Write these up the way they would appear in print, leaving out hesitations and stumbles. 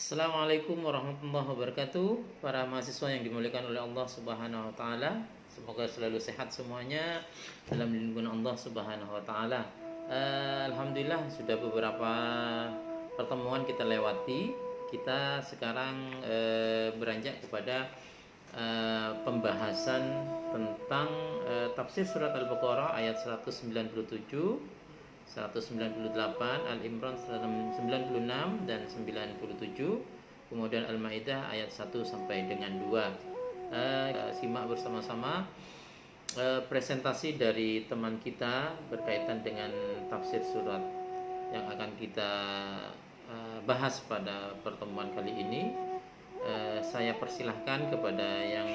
Assalamualaikum warahmatullahi wabarakatuh. Para mahasiswa yang dimuliakan oleh Allah Subhanahu wa taala, semoga selalu sehat semuanya dalam lindungan Allah Subhanahu wa taala. Alhamdulillah sudah beberapa pertemuan kita lewati. Kita sekarang beranjak kepada pembahasan tentang tafsir surat Al-Baqarah ayat 197, 198, Al-Imran 96 dan 97, kemudian Al-Maidah ayat 1 sampai dengan 2. Simak bersama-sama presentasi dari teman kita berkaitan dengan tafsir surat yang akan kita bahas pada pertemuan kali ini. Saya persilahkan kepada yang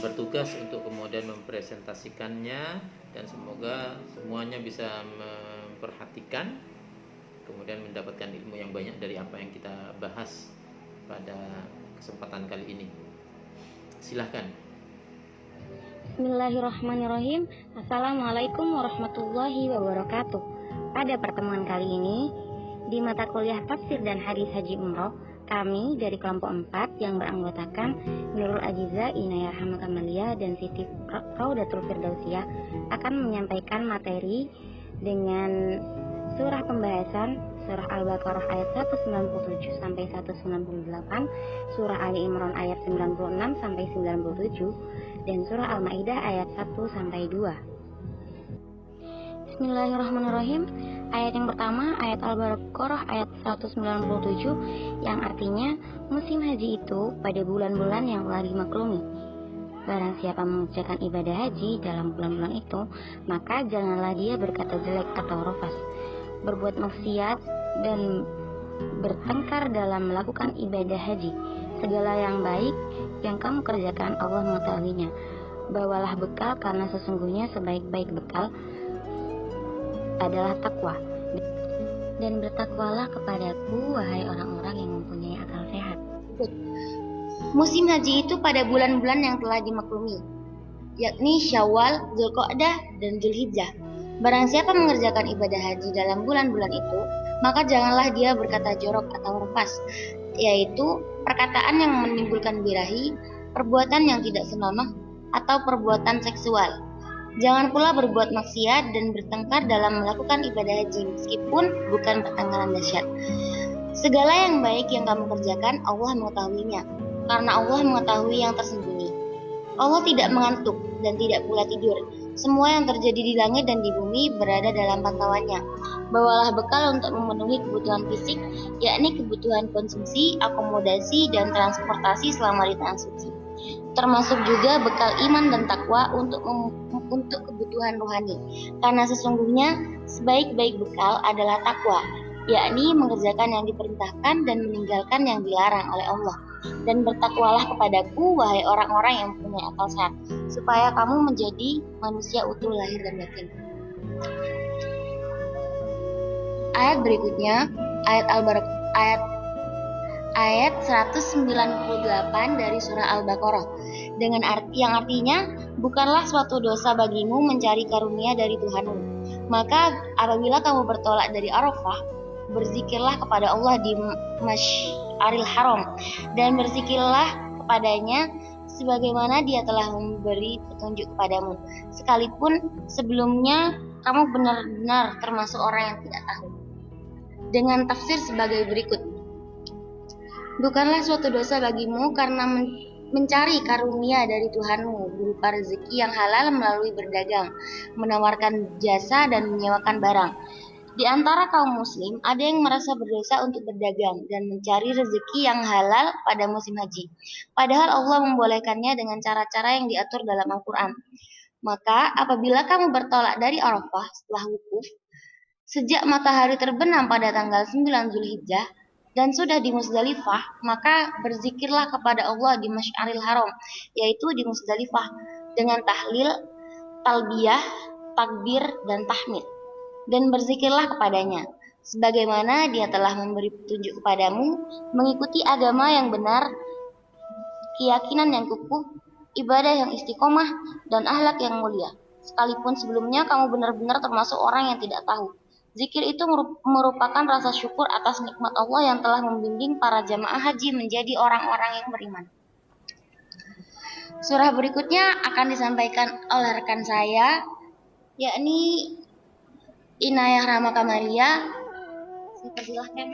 bertugas untuk kemudian mempresentasikannya, dan semoga semuanya bisa memperhatikan kemudian mendapatkan ilmu yang banyak dari apa yang kita bahas pada kesempatan kali ini. Silahkan. Bismillahirrahmanirrahim. Assalamualaikum warahmatullahi wabarakatuh. Pada pertemuan kali ini di mata kuliah Tafsir dan Hadis Haji Umroh, kami dari kelompok 4 yang beranggotakan Nurul Ajiza, Inayah Hamakamaliyah, dan Siti Raudatul Firdausiyah akan menyampaikan materi dengan surah pembahasan surah Al-Baqarah ayat 197 sampai 198, surah Ali Imran ayat 96 sampai 97, dan surah Al-Maidah ayat 1 sampai 2. Bismillahirrahmanirrahim. Ayat yang pertama, ayat Al-Baqarah ayat 197, yang artinya musim haji itu pada bulan-bulan yang telah dimaklumi. Barang siapa mengerjakan ibadah haji dalam bulan-bulan itu, maka janganlah dia berkata jelek atau rofas, berbuat maksiat, dan bertengkar dalam melakukan ibadah haji. Segala yang baik yang kamu kerjakan Allah mengetahuinya. Bawalah bekal, karena sesungguhnya sebaik-baik bekal adalah takwa. Dan bertakwalah kepadaku, wahai orang-orang yang mempunyai akal sehat. Musim haji itu pada bulan-bulan yang telah dimaklumi, yakni Syawal, Dzulqa'dah, dan Dzulhijjah. Barang siapa mengerjakan ibadah haji dalam bulan-bulan itu, maka janganlah dia berkata jorok atau rafas, yaitu perkataan yang menimbulkan birahi, perbuatan yang tidak senonoh, atau perbuatan seksual. Jangan pula berbuat maksiat dan bertengkar dalam melakukan ibadah haji, meskipun bukan pertengkaran dahsyat. Segala yang baik yang kamu kerjakan Allah mengetahuinya, karena Allah mengetahui yang tersembunyi. Allah tidak mengantuk dan tidak pula tidur. Semua yang terjadi di langit dan di bumi berada dalam pantauannya. Bawalah bekal untuk memenuhi kebutuhan fisik, yakni kebutuhan konsumsi, akomodasi, dan transportasi selama di tanah suci. Termasuk juga bekal iman dan takwa untuk kebutuhan rohani. Karena sesungguhnya sebaik-baik bekal adalah takwa, yakni mengerjakan yang diperintahkan dan meninggalkan yang dilarang oleh Allah. Dan bertakwalah kepadaku, wahai orang-orang yang punya akal sehat, supaya kamu menjadi manusia utuh lahir dan batin. Ayat berikutnya, ayat 198 dari surah Al-Baqarah, dengan yang artinya, bukanlah suatu dosa bagimu mencari karunia dari Tuhanmu. Maka apabila kamu bertolak dari Arafah, berzikirlah kepada Allah di Masy'aril Haram, dan berzikirlah kepadanya sebagaimana Dia telah memberi petunjuk kepadamu, sekalipun sebelumnya kamu benar-benar termasuk orang yang tidak tahu. Dengan tafsir sebagai berikut: bukanlah suatu dosa bagimu karena mencari karunia dari Tuhanmu berupa rezeki yang halal melalui berdagang, menawarkan jasa, dan menyewakan barang. Di antara kaum muslim ada yang merasa berdosa untuk berdagang dan mencari rezeki yang halal pada musim haji, padahal Allah membolehkannya dengan cara-cara yang diatur dalam Al-Quran. Maka apabila kamu bertolak dari Arafah setelah wukuf, sejak matahari terbenam pada tanggal 9 Zulhijjah, dan sudah di Muzdalifah, maka berzikirlah kepada Allah di Masy'aril Haram, yaitu di Muzdalifah, dengan tahlil, talbiyah, takbir, dan tahmid. Dan berzikirlah kepadanya, sebagaimana Dia telah memberi petunjuk kepadamu, mengikuti agama yang benar, keyakinan yang kukuh, ibadah yang istiqomah, dan akhlak yang mulia. Sekalipun sebelumnya kamu benar-benar termasuk orang yang tidak tahu. Zikir itu merupakan rasa syukur atas nikmat Allah yang telah membimbing para jamaah haji menjadi orang-orang yang beriman. Surah berikutnya akan disampaikan oleh rekan saya, yakni Inayah Rahma Kamaria. Silakan.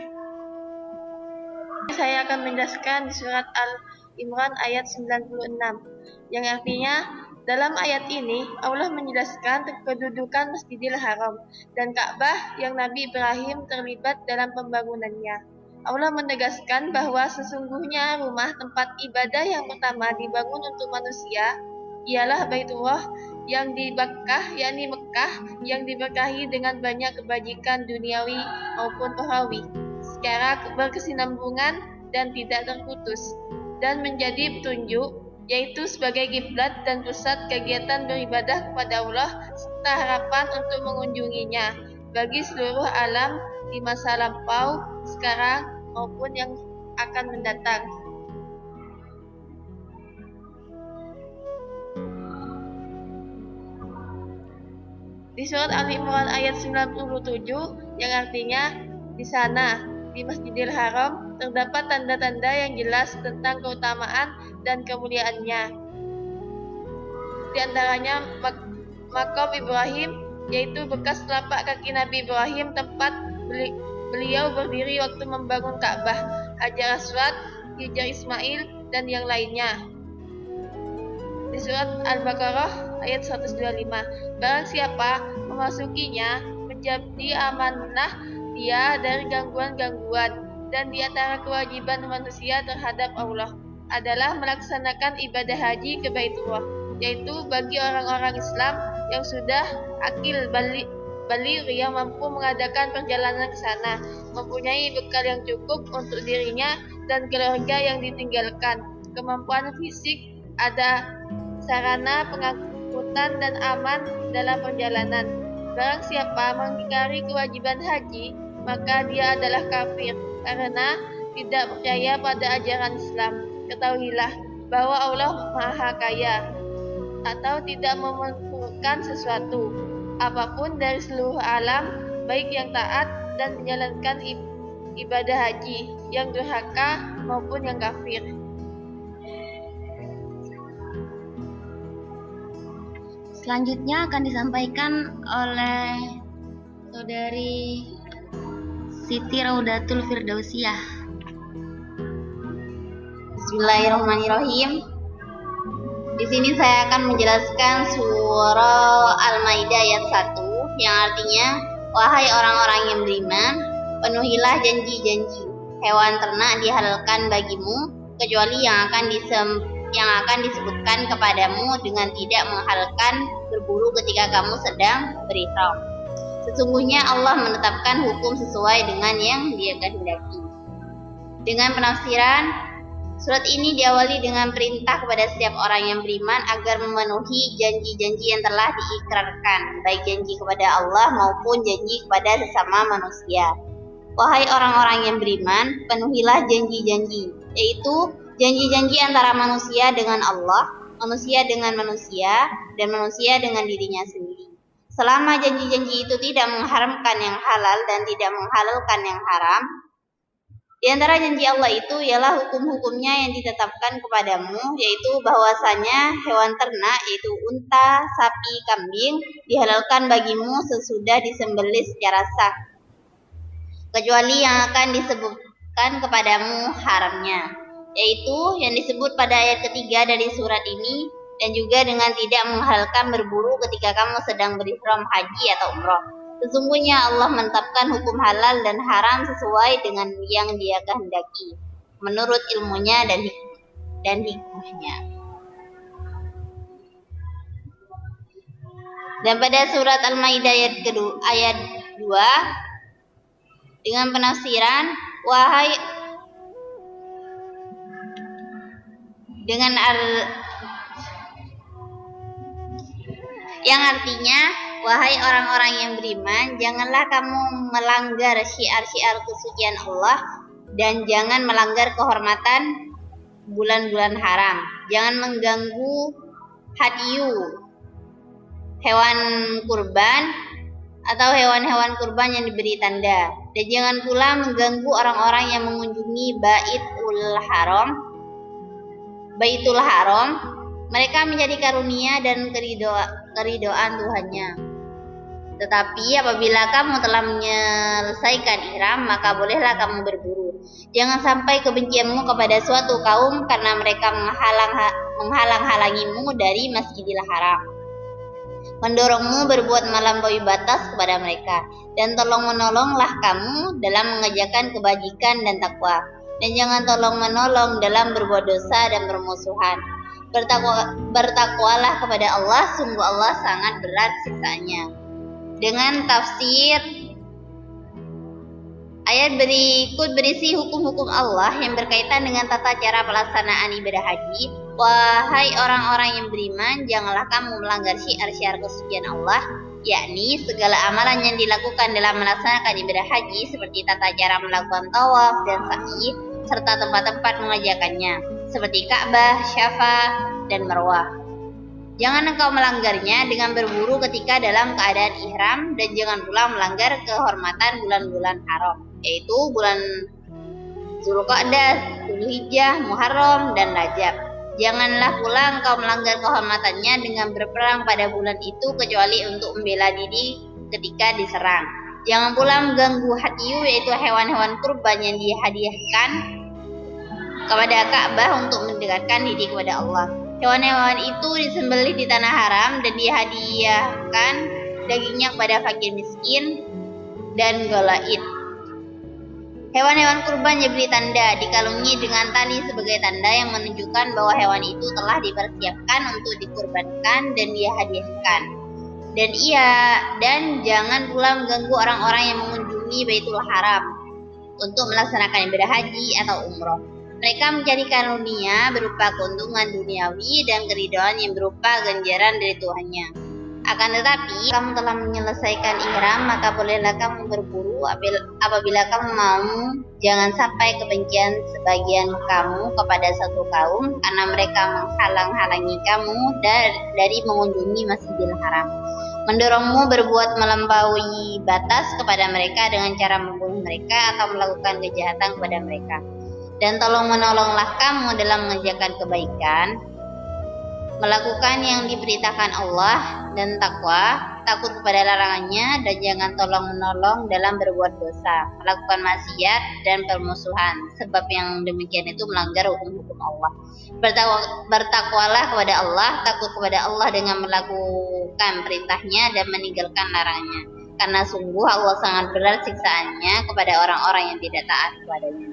Saya akan menjelaskan di surat Al-Imran ayat 96, yang artinya dalam ayat ini Allah menjelaskan kedudukan Masjidil Haram dan Ka'bah yang Nabi Ibrahim terlibat dalam pembangunannya. Allah menegaskan bahwa sesungguhnya rumah tempat ibadah yang pertama dibangun untuk manusia ialah Baitullah yang di Makkah, yakni Mekah, yang diberkahi dengan banyak kebajikan duniawi maupun ukhrawi secara berkesinambungan dan tidak terputus, dan menjadi petunjuk, yaitu sebagai kiblat dan pusat kegiatan beribadah kepada Allah serta harapan untuk mengunjunginya bagi seluruh alam di masa lampau, sekarang maupun yang akan mendatang. Di surat Al-Imran ayat 97 yang artinya di sana, di Masjidil Haram, terdapat tanda-tanda yang jelas tentang keutamaan dan kemuliaannya. Di antaranya Maqam Ibrahim, yaitu bekas telapak kaki Nabi Ibrahim, tempat beliau berdiri waktu membangun Ka'bah, Hajar Aswad, Hijar Ismail, dan yang lainnya. Di surat Al-Baqarah ayat 125, barang siapa memasukinya menjadi amanah dia dari gangguan-gangguan, dan di antara kewajiban manusia terhadap Allah adalah melaksanakan ibadah haji ke Baitullah, yaitu bagi orang-orang Islam yang sudah akil balik yang mampu mengadakan perjalanan ke sana, mempunyai bekal yang cukup untuk dirinya dan keluarga yang ditinggalkan, kemampuan fisik, ada sarana pengangkutan dan aman dalam perjalanan. Barang siapa mengingkari kewajiban haji, maka dia adalah kafir karena tidak percaya pada ajaran Islam. Ketahuilah bahwa Allah Maha Kaya atau tidak memerlukan sesuatu apapun dari seluruh alam, baik yang taat dan menjalankan ibadah haji, yang durhaka maupun yang kafir. Selanjutnya akan disampaikan oleh Saudari Siti Raudatul Firdausiyah. Bismillahirrahmanirrahim. Di sini saya akan menjelaskan surah Al-Maidah ayat 1 yang artinya, wahai orang-orang yang beriman, penuhilah janji-janji. Hewan ternak dihalalkan bagimu kecuali yang akan disebutkan kepadamu dengan tidak menghalalkan berburu ketika kamu sedang berihram. Sesungguhnya Allah menetapkan hukum sesuai dengan yang Dia kehendaki. Dengan penafsiran, surat ini diawali dengan perintah kepada setiap orang yang beriman agar memenuhi janji-janji yang telah diikrarkan, baik janji kepada Allah maupun janji kepada sesama manusia. Wahai orang-orang yang beriman, penuhilah janji-janji, yaitu janji-janji antara manusia dengan Allah, manusia dengan manusia, dan manusia dengan dirinya sendiri. Selama janji-janji itu tidak mengharamkan yang halal dan tidak menghalalkan yang haram, di antara janji Allah itu ialah hukum-hukumnya yang ditetapkan kepadamu, yaitu bahwasanya hewan ternak, yaitu unta, sapi, kambing, dihalalkan bagimu sesudah disembelih secara sah, kecuali yang akan disebutkan kepadamu haramnya, yaitu yang disebut pada ayat ketiga dari surat ini, dan juga dengan tidak menghalalkan berburu ketika kamu sedang berihram haji atau umroh. Sesungguhnya Allah menetapkan hukum halal dan haram sesuai dengan yang Dia kehendaki, menurut ilmunya dan hikmahnya. Dan pada surat Al-Maidah ayat 2 dengan penafsiran yang artinya, wahai orang-orang yang beriman, janganlah kamu melanggar syiar-syiar kesucian Allah dan jangan melanggar kehormatan bulan-bulan haram. Jangan mengganggu hadyu, hewan kurban, atau hewan-hewan kurban yang diberi tanda. Dan jangan pula mengganggu orang-orang yang mengunjungi Baitul Haram. Mereka mencari karunia dan keridoan Tuhannya. Tetapi apabila kamu telah menyelesaikan ihram, maka bolehlah kamu berburu. Jangan sampai kebencianmu kepada suatu kaum karena mereka menghalang-halangimu dari Masjidil Haram, mendorongmu berbuat melampaui batas kepada mereka, dan tolong-menolonglah kamu dalam mengerjakan kebajikan dan takwa. Dan jangan tolong-menolong dalam berbuat dosa dan bermusuhan. Bertakwalah kepada Allah, sungguh Allah sangat berat siksaannya. Dengan tafsir ayat berikut berisi hukum-hukum Allah yang berkaitan dengan tata cara pelaksanaan ibadah haji. Wahai orang-orang yang beriman, janganlah kamu melanggar syiar-syiar kesucian Allah, yakni segala amalan yang dilakukan dalam melaksanakan ibadah haji seperti tata cara melakukan tawaf dan sa'i, serta tempat-tempat mengerjakannya, seperti Ka'bah, Syafa, dan Marwah. Jangan engkau melanggarnya dengan berburu ketika dalam keadaan ihram, dan jangan pula melanggar kehormatan bulan-bulan haram, yaitu bulan Zulqa'dah, Dzulhijjah, Muharram, dan Rajab. Janganlah pula engkau melanggar kehormatannya dengan berperang pada bulan itu kecuali untuk membela diri ketika diserang. Jangan pula mengganggu hadiyu, yaitu hewan-hewan kurban yang dihadiahkan kepada Ka'bah untuk mendekatkan diri kepada Allah. Hewan-hewan itu disembelih di tanah haram dan dihadiahkan dagingnya kepada fakir miskin dan golaid. Hewan-hewan kurban diberi tanda, dikalungi dengan tali sebagai tanda yang menunjukkan bahwa hewan itu telah dipersiapkan untuk dikurbankan dan dihadiahkan. Dan jangan pula mengganggu orang-orang yang mengunjungi Baitul Haram untuk melaksanakan ibadah haji atau umroh. Mereka mencari karunia berupa keuntungan duniawi dan keridhaan yang berupa ganjaran dari Tuhannya. Akan tetapi, kamu telah menyelesaikan ihram, maka bolehlah kamu berburu apabila kamu mau. Jangan sampai kebencian sebagian kamu kepada satu kaum karena mereka menghalang-halangi kamu dari mengunjungi Masjidil Haram, mendorongmu berbuat melampaui batas kepada mereka dengan cara membunuh mereka atau melakukan kejahatan kepada mereka. Dan tolong-menolonglah kamu dalam mengerjakan kebaikan, melakukan yang diperintahkan Allah, dan takwa, takut kepada larangannya, dan jangan tolong-menolong dalam berbuat dosa, melakukan maksiat, dan permusuhan, sebab yang demikian itu melanggar hukum-hukum Allah. Bertakwalah kepada Allah, takut kepada Allah dengan melakukan perintahnya dan meninggalkan larangannya, karena sungguh Allah sangat berat siksaannya kepada orang-orang yang tidak taat kepadanya.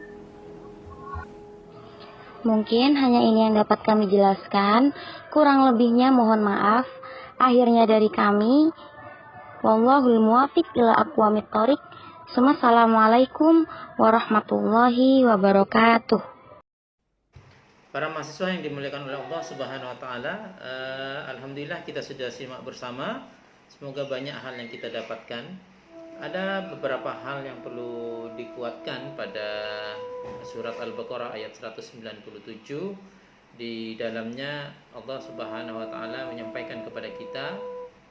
Mungkin hanya ini yang dapat kami jelaskan. Kurang lebihnya mohon maaf. Akhirnya dari kami, wallahul muwaffiq ila aqwamit thoriq. Assalamualaikum warahmatullahi wabarakatuh. Para mahasiswa yang dimuliakan oleh Allah Subhanahu wa taala, alhamdulillah kita sudah simak bersama. Semoga banyak hal yang kita dapatkan. Ada beberapa hal yang perlu dikuatkan pada surat Al-Baqarah ayat 197. Di dalamnya Allah Subhanahu wa taala menyampaikan kepada kita,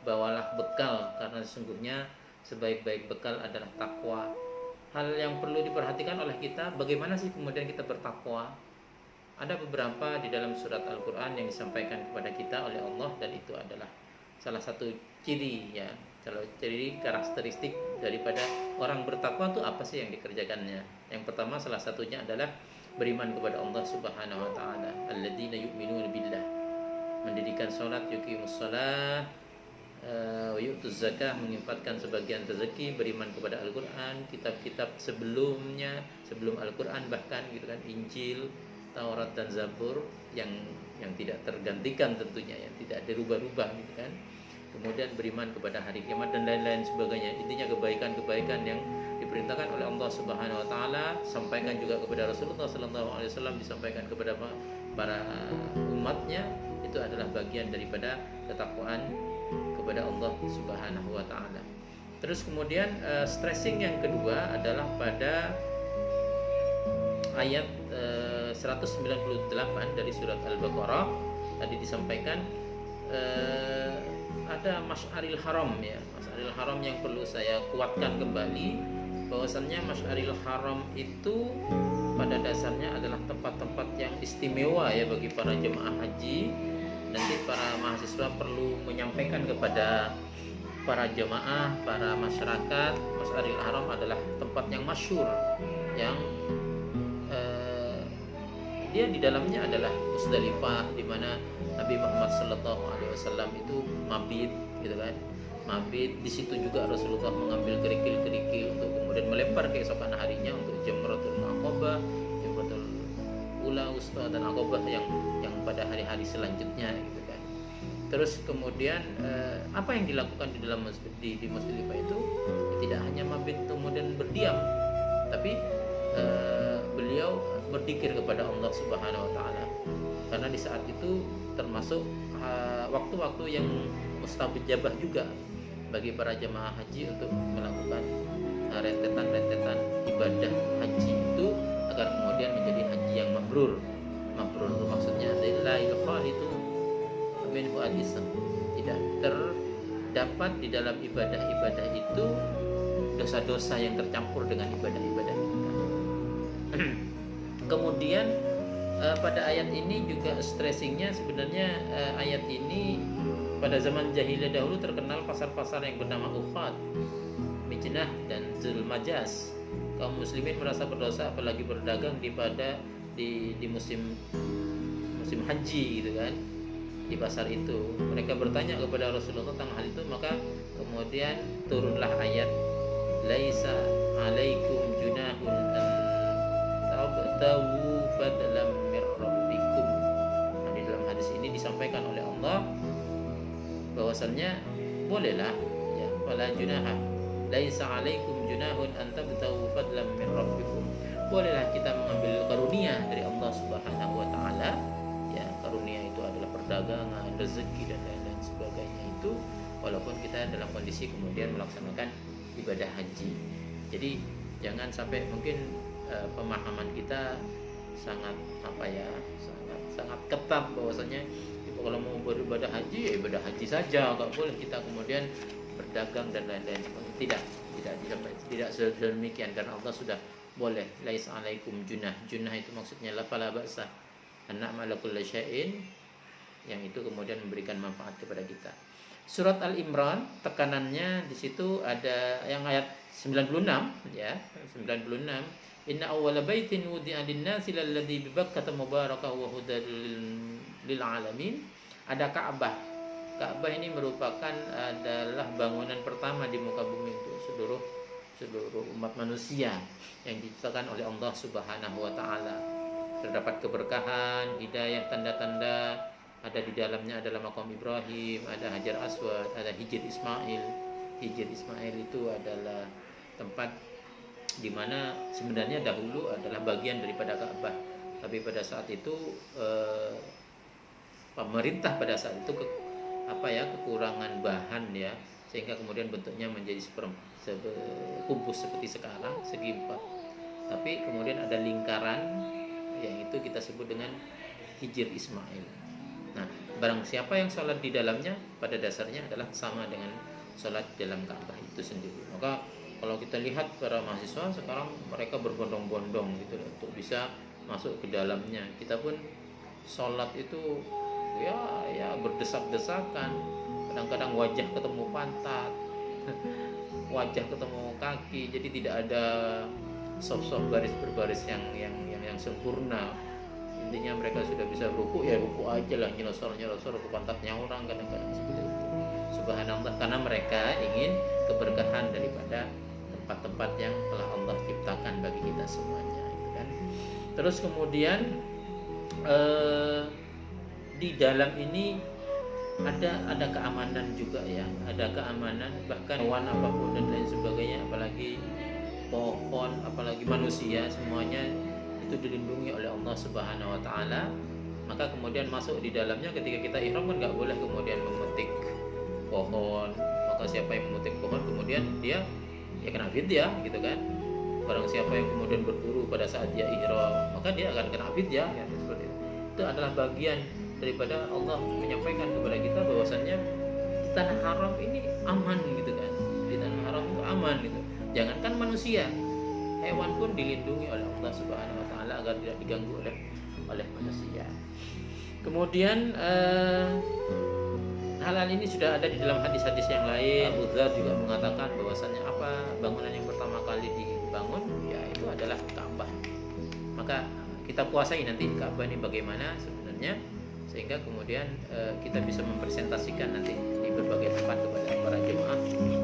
bawalah bekal karena sesungguhnya sebaik-baik bekal adalah takwa. Hal yang perlu diperhatikan oleh kita, bagaimana sih kemudian kita bertakwa? Ada beberapa di dalam surat Al-Qur'an yang disampaikan kepada kita oleh Allah, dan itu adalah salah satu ciri ya. Kalau ciri karakteristik daripada orang bertakwa itu apa sih yang dikerjakannya? Yang pertama salah satunya adalah beriman kepada Allah Subhanahu wa taala. Alladzina yu'minuna billah. Mendirikan salat, yuqimus shalah, wa yu'tuz zakah, menginfakkan sebagian rezeki, beriman kepada Al-Qur'an, kitab-kitab sebelumnya, sebelum Al-Qur'an bahkan gitu kan, Injil, Taurat dan Zabur yang tidak tergantikan tentunya, yang tidak dirubah-rubah gitu kan. Kemudian beriman kepada hari kiamat dan lain-lain sebagainya. Intinya kebaikan-kebaikan yang diperintahkan oleh Allah Subhanahu wa taala, sampaikan juga kepada Rasulullah sallallahu alaihi wasallam, disampaikan kepada para umatnya. Itu adalah bagian daripada ketakwaan kepada Allah Subhanahu wa taala. Terus kemudian stressing yang kedua adalah pada ayat 198 dari surat Al-Baqarah. Tadi disampaikan ada Masy'aril Haram ya. Masy'aril Haram yang perlu saya kuatkan kembali, bahwasannya Masy'aril Haram itu pada dasarnya adalah tempat-tempat yang istimewa ya bagi para jemaah haji. Nanti para mahasiswa perlu menyampaikan kepada para jemaah, para masyarakat, Masy'aril Haram adalah tempat yang masyhur, yang dia di dalamnya adalah Musdalifah, di mana Nabi Muhammad SAW itu mabit, gitu kan? Mabit. Di situ juga Rasulullah mengambil kerikil-kerikil untuk kemudian melempar keesokan harinya untuk Jamratul Aqabah, Jamratul Ula, Wusta dan Aqabah yang pada hari-hari selanjutnya, gitu kan? Terus kemudian apa yang dilakukan di dalam di Musdalifah itu tidak hanya mabit kemudian berdiam, tapi beliau berzikir kepada Allah Subhanahu wa taala. Karena di saat itu termasuk waktu-waktu yang mustajabah juga bagi para jemaah haji untuk melakukan rentetan-rentetan ibadah haji itu agar kemudian menjadi haji yang mabrur. Mabrur itu maksudnya la yukhalitu min fu'adism. Tidak terdapat di dalam ibadah-ibadah itu dosa-dosa yang tercampur dengan ibadah-ibadah kita. Kemudian pada ayat ini juga stressingnya sebenarnya ayat ini pada zaman jahiliyah dahulu terkenal pasar-pasar yang bernama Uqad, Mijnah dan Zulmajas. Kaum muslimin merasa berdosa apalagi berdagang di musim haji, gitu kan, di pasar itu. Mereka bertanya kepada Rasulullah tentang hal itu, maka kemudian turunlah ayat laisa alaikum junahun tabtawu fadlam mir rabbikum. Nah, di dalam hadis ini disampaikan oleh Allah bahwasannya bolehlah ya, wala junaha laisa alaikum junahun an tabtawu fadlam mir rabbikum. Bolehlah kita mengambil karunia dari Allah Subhanahu wa taala. Ya, karunia itu adalah perdagangan, rezeki dan lain-lain sebagainya itu, walaupun kita dalam kondisi kemudian melaksanakan ibadah haji. Jadi jangan sampai mungkin pemahaman kita sangat sangat ketat bahwasanya kalau mau beribadah haji ya ibadah haji saja, nggak boleh kita kemudian berdagang dan lain-lain sebagainya. Tidak sedemikian, karena Allah sudah boleh. Laisa alaikum junah itu maksudnya la fala ba'sa anna ma'ala kulli syai'in, yang itu kemudian memberikan manfaat kepada kita. Surat Al-Imran tekanannya di situ ada yang ayat 96 ya, 96. Inna awwala baitin wudi'a lin-nasi lalladzi bi Bakkah mubarakan wa hudan lil alamin. Ada Ka'bah. Ka'bah ini merupakan adalah bangunan pertama di muka bumi untuk seluruh umat manusia yang diciptakan oleh Allah Subhanahu wa taala. Terdapat keberkahan, hidayah, tanda-tanda. Ada di dalamnya adalah makam Ibrahim, ada Hajar Aswad, ada Hijr Ismail. Hijr Ismail itu adalah tempat di mana sebenarnya dahulu adalah bagian daripada Ka'bah, tapi pada saat itu pemerintah pada saat itu kekurangan bahan ya, sehingga kemudian bentuknya menjadi kubus seperti sekarang, segi empat. Tapi kemudian ada lingkaran yang itu kita sebut dengan Hijr Ismail. Nah, barang siapa yang sholat di dalamnya pada dasarnya adalah sama dengan sholat dalam Ka'bah itu sendiri. Maka kalau kita lihat para mahasiswa sekarang mereka berbondong-bondong gitu untuk bisa masuk ke dalamnya. Kita pun sholat itu ya berdesak-desakan. Kadang-kadang wajah ketemu pantat, wajah ketemu kaki. Jadi tidak ada soft baris berbaris yang sempurna. Intinya mereka sudah bisa ruku ya ruku aja lah, nyelosor ke pantatnya orang, kadang-kadang seperti itu. Subhanallah, karena mereka ingin keberkahan daripada tempat-tempat yang telah Allah ciptakan bagi kita semuanya, gitu kan. Terus kemudian di dalam ini ada keamanan juga ya, ada keamanan, bahkan hewan apapun dan lain sebagainya, apalagi pohon, apalagi manusia, semuanya itu dilindungi oleh Allah Subhanahu wa taala. Maka kemudian masuk di dalamnya ketika kita ihram kan nggak boleh kemudian memetik pohon. Maka siapa yang memetik pohon kemudian dia ya kena fidyah, gitu kan. Barang siapa yang kemudian berburu pada saat dia ihram, maka dia akan kena fidyah ya, seperti itu. Itu adalah bagian daripada Allah menyampaikan kepada kita bahwasannya di tanah haram ini aman gitu kan, di tanah haram itu aman gitu. Jangankan manusia, hewan pun dilindungi oleh Allah Subhanahu wa taala agar tidak diganggu oleh manusia. Kemudian hal-hal ini sudah ada di dalam hadis-hadis yang lain. Abu Dzar juga mengatakan bahwasannya apa bangunan yang pertama kali dibangun ya itu adalah Ka'bah. Maka kita kuasai nanti Ka'bah ini bagaimana sebenarnya, sehingga kemudian kita bisa mempresentasikan nanti di berbagai tempat kepada para jemaah,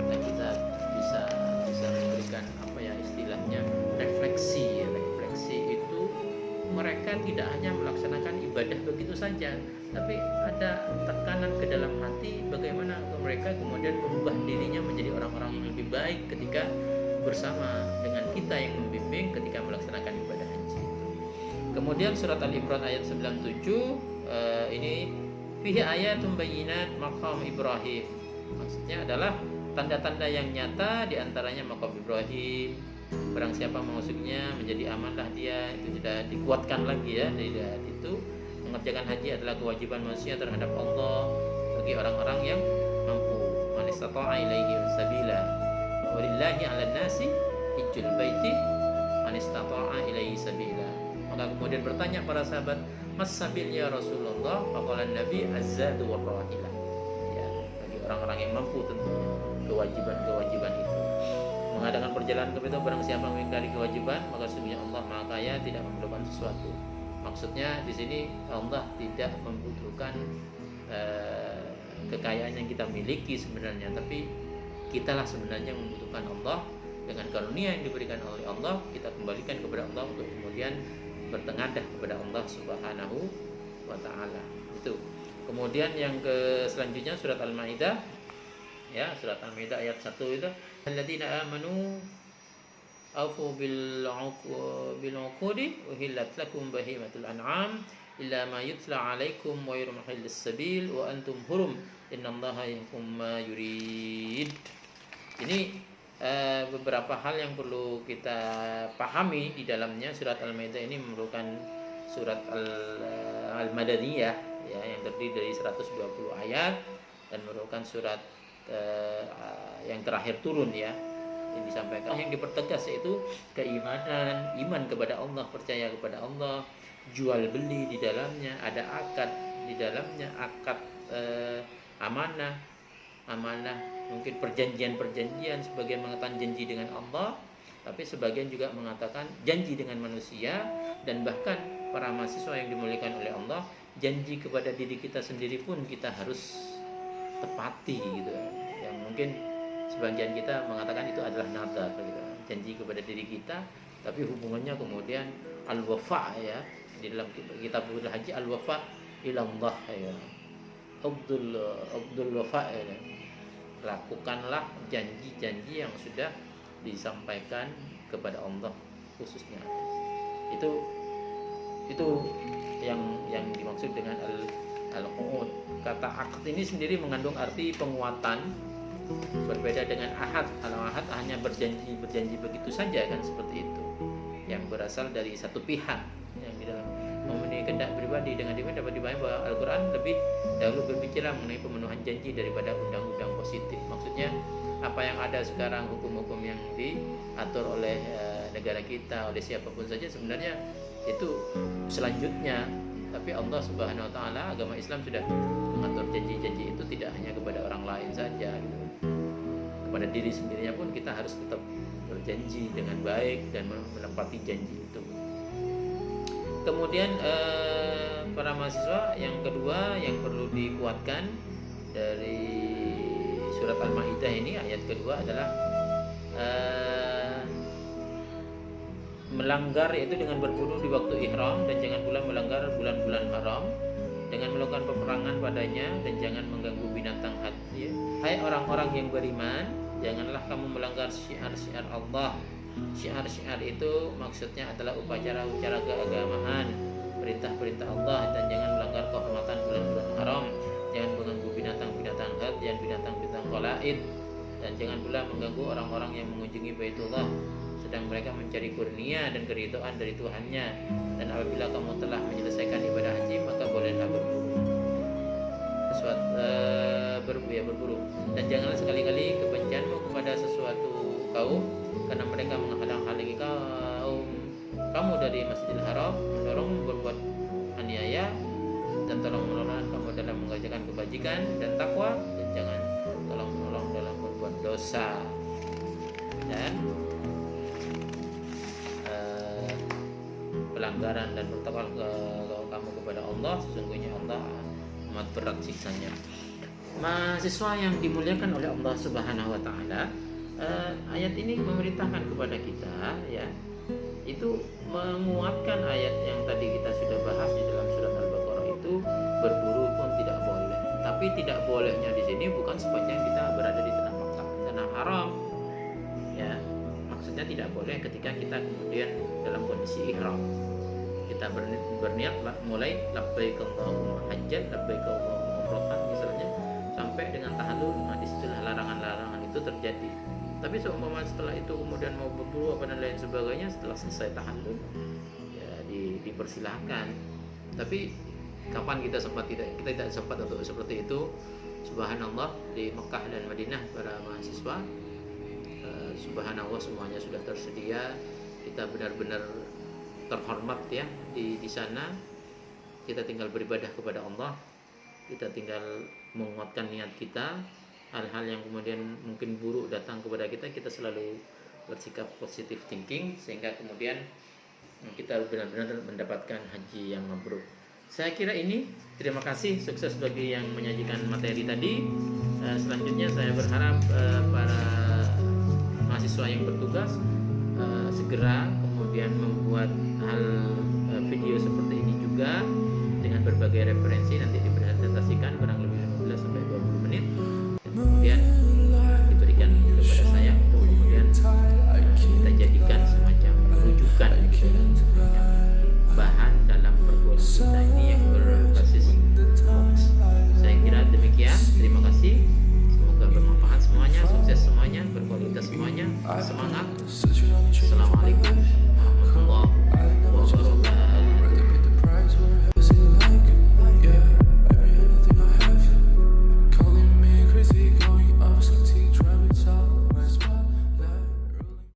dan kita bisa memberikan apa ya istilahnya refleksi. Refleksi itu mereka tidak hanya melaksanakan ibadah begitu saja, tapi ada tekanan ke dalam hati bagaimana mereka kemudian merubah dirinya menjadi orang-orang yang lebih baik ketika bersama dengan kita yang membimbing ketika melaksanakan ibadah haji. Kemudian surat Al-Imran ayat 97 ini fihi ayatun bayyinat maqam Ibrahim. Maksudnya adalah tanda-tanda yang nyata, diantaranya maqam Ibrahim. Barang siapa mengusuknya menjadi amanlah dia, itu sudah dikuatkan lagi ya. Dari itu mengerjakan haji adalah kewajiban manusia terhadap Allah bagi orang-orang yang mampu. Man istata'a ilaihi sabila walillahi 'alan nasi hajjul baiti man istata'a ilaihi sabila. Maka kemudian bertanya para sahabat, mas sabil ya Rasulullah? Faqala Nabi az-zadu war-rahilah. Ya, bagi orang-orang yang mampu tentunya kewajiban-kewajiban itu. Mengadakan perjalanan ke itu, barang siapa mengingkari kewajiban, maka sesungguhnya Allah Maha Kaya tidak memerlukan sesuatu. Maksudnya di sini Allah tidak membutuhkan kekayaan yang kita miliki sebenarnya, tapi kitalah sebenarnya yang membutuhkan Allah. Dengan karunia yang diberikan oleh Allah, kita kembalikan kepada Allah untuk kemudian bertengadah kepada Allah Subhanahu wa taala. Itu. Kemudian yang selanjutnya surat Al-Maidah, ya, surat Al-Maidah ayat 1 itu, alladzina amanu aufu bil 'uqudi uhillat lakum bahimatul an'am illa ma yutla 'alaikum wa yurmahil sabil wa antum hurum innallaha yahkum ma yurid. Ini beberapa hal yang perlu kita pahami di dalamnya. Surat Al-Maidah ini merupakan surat Al-Madaniyah ya, yang terdiri dari 120 ayat dan merupakan surat yang terakhir turun ya, yang disampaikan, yang dipertegas yaitu keimanan, iman kepada Allah, percaya kepada Allah, jual beli di dalamnya, ada akad di dalamnya, akad amanah, mungkin perjanjian sebagian mengatakan janji dengan Allah, tapi sebagian juga mengatakan janji dengan manusia, dan bahkan para mahasiswa yang dimuliakan oleh Allah, janji kepada diri kita sendiri pun kita harus tepati gitu. Yang mungkin sebagian kita mengatakan itu adalah nadar gitu. Janji kepada diri kita, tapi hubungannya kemudian al-wafa ya, di dalam kitab haji al-wafa ilallah ya. Abdul wafa ya. Lakukanlah janji-janji yang sudah disampaikan kepada Allah khususnya. Itu yang dimaksud dengan al-qu'ud. Kata akad ini sendiri mengandung arti penguatan, berbeda dengan ahad. Kalau ahad hanya berjanji begitu saja kan, seperti itu, yang berasal dari satu pihak yang di dalam memenuhi kehendak pribadi. Dengan demikian dapat dipahami bahwa Al-Quran lebih dahulu berbicara mengenai pemenuhan janji daripada undang-undang positif. Maksudnya apa yang ada sekarang, hukum-hukum yang diatur oleh negara kita, oleh siapapun saja, sebenarnya itu selanjutnya. Tapi Allah Subhanahu wa taala, agama Islam sudah mengatur janji-janji itu tidak hanya kepada orang lain saja gitu. Kepada diri sendirinya pun kita harus tetap berjanji dengan baik dan menepati janji itu. Kemudian para mahasiswa, yang kedua yang perlu dikuatkan dari surat Al-Maidah ini, ayat kedua adalah melanggar, yaitu dengan berbunuh di waktu ihram, dan jangan pula melanggar bulan-bulan haram dengan melakukan peperangan padanya, dan jangan mengganggu binatang haji. Hai orang-orang yang beriman, janganlah kamu melanggar syiar-syiar Allah. Syiar-syiar itu maksudnya adalah upacara-upacara keagamaan, perintah-perintah Allah, dan jangan melanggar kehormatan bulan-bulan haram. Jangan mengganggu binatang-binatang haji dan binatang-binatang qalaid, dan jangan pula mengganggu orang-orang yang mengunjungi Baitullah sedang mereka mencari kurnia dan keridhaan dari Tuhannya. Dan apabila kamu telah menyelesaikan ibadah haji, maka bolehlah berburu. berburu. Dan janganlah sekali-kali kebencianmu kepada sesuatu kaum karena mereka menghalang-halangi kamu dari Masjidil Haram, mendorongmu berbuat aniaya, dan tolong menolong kamu dalam mengerjakan kebajikan dan takwa, dan jangan tolong menolong dalam berbuat dosa. Dan pelanggaran dan bertakwa kamu kepada Allah, sesungguhnya Allah amat berat siksanya. Mahasiswa yang dimuliakan oleh Allah Subhanahu wa taala, ayat ini memerintahkan kepada kita ya, itu menguatkan ayat yang tadi kita sudah bahas di dalam surat Al-Baqarah itu, berburu pun tidak boleh. Tapi tidak bolehnya di sini bukan sepanjang kita berada di tanah Makkah, tanah haram. Ya, maksudnya tidak boleh ketika kita kemudian dalam kondisi ihram. Kita berniat mulai labbaik Allahumma hajjan, labbaik Allahumma umratan misalnya, sampai dengan tahallul, disitulah larangan-larangan itu terjadi. Tapi seumpama setelah itu kemudian mau berburu apa dan lain sebagainya, setelah selesai tahallul ya dipersilahkan. Tapi kapan kita tidak sempat untuk seperti itu? Subhanallah, di Mekah dan Madinah para mahasiswa, subhanallah, semuanya sudah tersedia. Kita benar-benar terhormat ya di sana. Kita tinggal beribadah kepada Allah, kita tinggal menguatkan niat kita. Hal-hal yang kemudian mungkin buruk datang kepada kita, kita selalu bersikap positive thinking sehingga kemudian kita benar-benar mendapatkan haji yang mabrur. Saya kira ini, terima kasih, sukses bagi yang menyajikan materi tadi. Selanjutnya saya berharap para mahasiswa yang bertugas segera kemudian membuat video seperti ini juga dengan berbagai referensi, nanti dipresentasikan kurang lebih 15 sampai 20 menit.